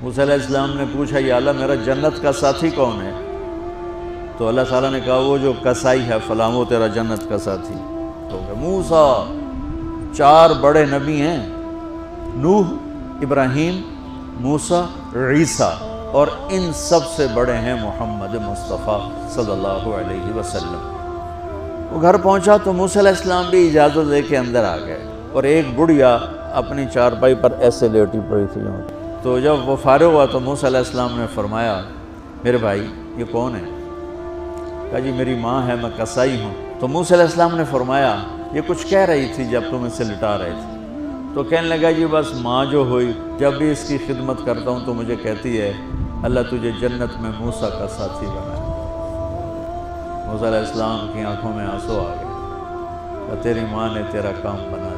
موسیٰ علیہ السلام نے پوچھا یا اللہ میرا جنت کا ساتھی کون ہے؟ تو اللہ تعالیٰ نے کہا وہ جو کسائی ہے فلاں وہ تیرا جنت کا ساتھی ہو گیا۔ موسیٰ 4 بڑے نبی ہیں، نوح، ابراہیم، موسیٰ، عیسیٰ، اور ان سب سے بڑے ہیں محمد مصطفیٰ صلی اللہ علیہ وسلم۔ وہ گھر پہنچا تو موسیٰ علیہ السلام بھی اجازت لے کے اندر آ گئے، اور ایک بڑھیا اپنی چارپائی پر ایسے لیٹی پڑی تھی۔ تو جب وہ فارغ ہوا تو موسیٰ علیہ السلام نے فرمایا میرے بھائی یہ کون ہے؟ کہا جی میری ماں ہے، میں کسائی ہوں۔ تو موسیٰ علیہ السلام نے فرمایا یہ کچھ کہہ رہی تھی جب تم اسے لٹا رہے تھے؟ تو کہنے لگا جی بس ماں جو ہوئی، جب بھی اس کی خدمت کرتا ہوں تو مجھے کہتی ہے اللہ تجھے جنت میں موسیٰ کا ساتھی بنائے۔ موسیٰ علیہ السلام کی آنکھوں میں آنسو آ گئے کہ تیری ماں نے تیرا کام بنا